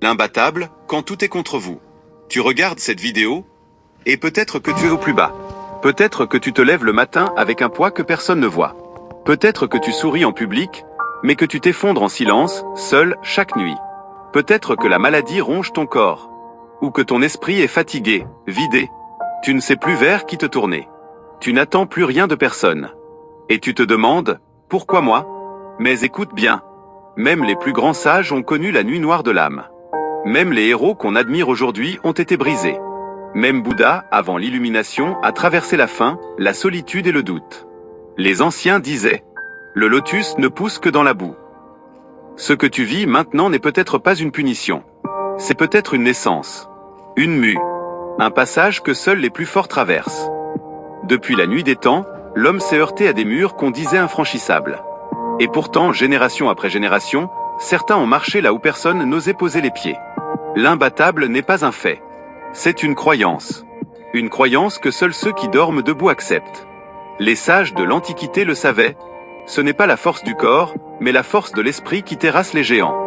L'imbattable, quand tout est contre vous. Tu regardes cette vidéo, et peut-être que tu es au plus bas. Peut-être que tu te lèves le matin avec un poids que personne ne voit. Peut-être que tu souris en public, mais que tu t'effondres en silence, seul, chaque nuit. Peut-être que la maladie ronge ton corps. Ou que ton esprit est fatigué, vidé. Tu ne sais plus vers qui te tourner. Tu n'attends plus rien de personne. Et tu te demandes, pourquoi moi? Mais écoute bien. Même les plus grands sages ont connu la nuit noire de l'âme. Même les héros qu'on admire aujourd'hui ont été brisés. Même Bouddha, avant l'illumination, a traversé la faim, la solitude et le doute. Les anciens disaient, le lotus ne pousse que dans la boue. Ce que tu vis maintenant n'est peut-être pas une punition. C'est peut-être une naissance. Une mue. Un passage que seuls les plus forts traversent. Depuis la nuit des temps, l'homme s'est heurté à des murs qu'on disait infranchissables. Et pourtant, génération après génération, certains ont marché là où personne n'osait poser les pieds. L'imbattable n'est pas un fait. C'est une croyance. Une croyance que seuls ceux qui dorment debout acceptent. Les sages de l'Antiquité le savaient. Ce n'est pas la force du corps, mais la force de l'esprit qui terrasse les géants.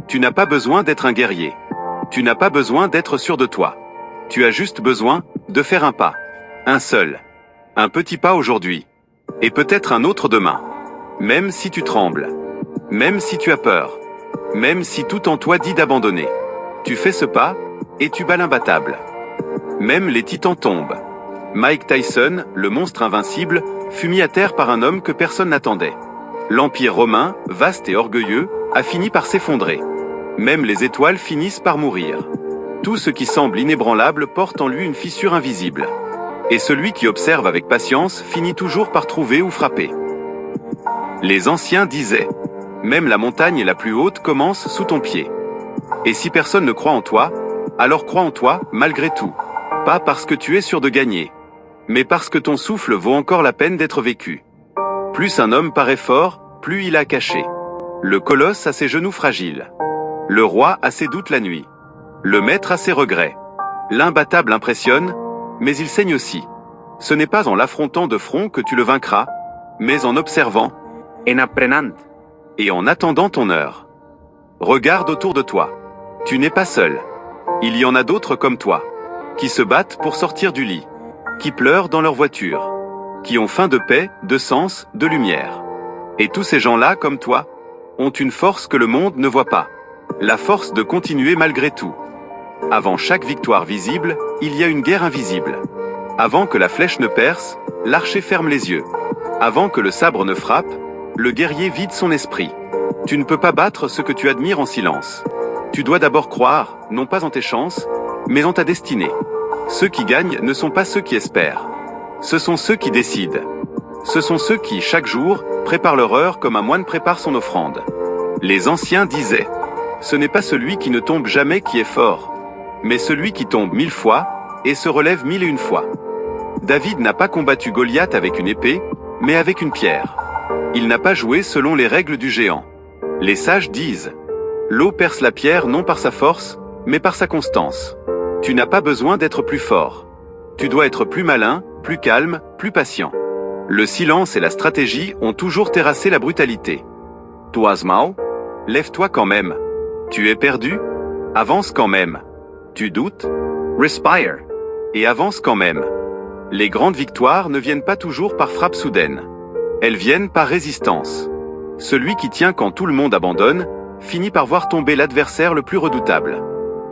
Tu n'as pas besoin d'être un guerrier. Tu n'as pas besoin d'être sûr de toi. Tu as juste besoin de faire un pas. Un seul. Un petit pas aujourd'hui. Et peut-être un autre demain. Même si tu trembles. Même si tu as peur. Même si tout en toi dit d'abandonner. Tu fais ce pas, et tu bats l'imbattable. Même les titans tombent. Mike Tyson, le monstre invincible, fut mis à terre par un homme que personne n'attendait. L'Empire romain, vaste et orgueilleux, a fini par s'effondrer. Même les étoiles finissent par mourir. Tout ce qui semble inébranlable porte en lui une fissure invisible. Et celui qui observe avec patience finit toujours par trouver ou frapper. Les anciens disaient, même la montagne la plus haute commence sous ton pied. Et si personne ne croit en toi, alors crois en toi, malgré tout. Pas parce que tu es sûr de gagner, mais parce que ton souffle vaut encore la peine d'être vécu. Plus un homme paraît fort, plus il a caché. Le colosse a ses genoux fragiles. Le roi a ses doutes la nuit. Le maître a ses regrets. L'imbattable impressionne, mais il saigne aussi. Ce n'est pas en l'affrontant de front que tu le vaincras, mais en observant, en apprenant, et en attendant ton heure. Regarde autour de toi. Tu n'es pas seul. Il y en a d'autres comme toi, qui se battent pour sortir du lit, qui pleurent dans leur voiture, qui ont faim de paix, de sens, de lumière. Et tous ces gens-là, comme toi, ont une force que le monde ne voit pas. La force de continuer malgré tout. Avant chaque victoire visible, il y a une guerre invisible. Avant que la flèche ne perce, l'archer ferme les yeux. Avant que le sabre ne frappe, le guerrier vide son esprit. Tu ne peux pas battre ce que tu admires en silence. Tu dois d'abord croire, non pas en tes chances, mais en ta destinée. Ceux qui gagnent ne sont pas ceux qui espèrent. Ce sont ceux qui décident. Ce sont ceux qui, chaque jour, préparent leur heure comme un moine prépare son offrande. Les anciens disaient, ce n'est pas celui qui ne tombe jamais qui est fort, mais celui qui tombe 1000 fois, et se relève 1001 fois. David n'a pas combattu Goliath avec une épée, mais avec une pierre. Il n'a pas joué selon les règles du géant. Les sages disent, l'eau perce la pierre non par sa force, mais par sa constance. Tu n'as pas besoin d'être plus fort. Tu dois être plus malin, plus calme, plus patient. Le silence et la stratégie ont toujours terrassé la brutalité. Toi, Asmao, lève-toi quand même. Tu es perdu? Avance quand même. Tu doutes? Respire. Et avance quand même. Les grandes victoires ne viennent pas toujours par frappe soudaine. Elles viennent par résistance. Celui qui tient quand tout le monde abandonne, finit par voir tomber l'adversaire le plus redoutable.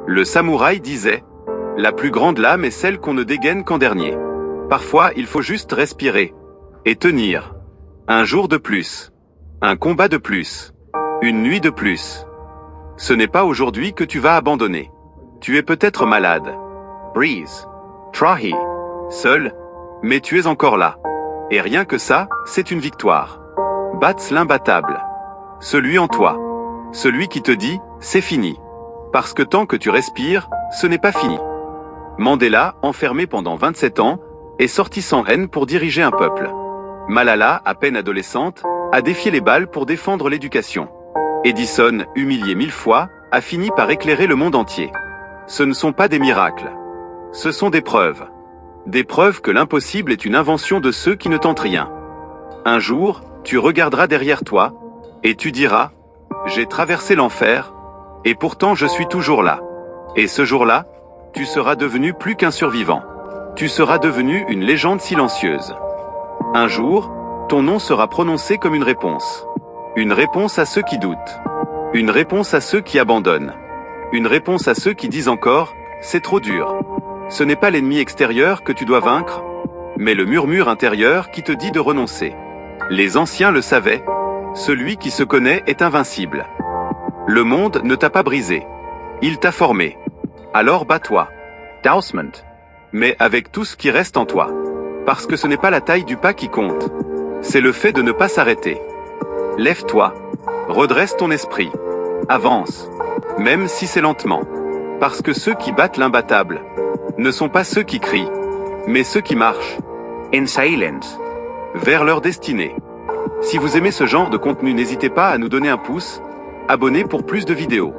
Le samouraï disait, la plus grande lame est celle qu'on ne dégaine qu'en dernier. Parfois, il faut juste respirer. Et tenir. Un jour de plus. Un combat de plus. Une nuit de plus. Ce n'est pas aujourd'hui que tu vas abandonner. Tu es peut-être malade. Breeze. Trahi. Seul. Mais tu es encore là. Et rien que ça, c'est une victoire. Bats l'imbattable. Celui en toi. Celui qui te dit, c'est fini. Parce que tant que tu respires, ce n'est pas fini. Mandela, enfermé pendant 27 ans, est sorti sans haine pour diriger un peuple. Malala, à peine adolescente, a défié les balles pour défendre l'éducation. Edison, humilié 1000 fois, a fini par éclairer le monde entier. Ce ne sont pas des miracles. Ce sont des preuves. Des preuves que l'impossible est une invention de ceux qui ne tentent rien. Un jour, tu regarderas derrière toi, et tu diras, j'ai traversé l'enfer, Et pourtant je suis toujours là. Et ce jour-là, tu seras devenu plus qu'un survivant. Tu seras devenu une légende silencieuse. Un jour, ton nom sera prononcé comme une réponse. Une réponse à ceux qui doutent. Une réponse à ceux qui abandonnent. Une réponse à ceux qui disent encore, c'est trop dur. Ce n'est pas l'ennemi extérieur que tu dois vaincre, mais le murmure intérieur qui te dit de renoncer. Les anciens le savaient, celui qui se connaît est invincible. Le monde ne t'a pas brisé. Il t'a formé. Alors bats-toi. Tausend. Mais avec tout ce qui reste en toi. Parce que ce n'est pas la taille du pas qui compte. C'est le fait de ne pas s'arrêter. Lève-toi. Redresse ton esprit. Avance. Même si c'est lentement. Parce que ceux qui battent l'imbattable ne sont pas ceux qui crient, mais ceux qui marchent. In silence. Vers leur destinée. Si vous aimez ce genre de contenu, n'hésitez pas à nous donner un pouce, abonnez pour plus de vidéos.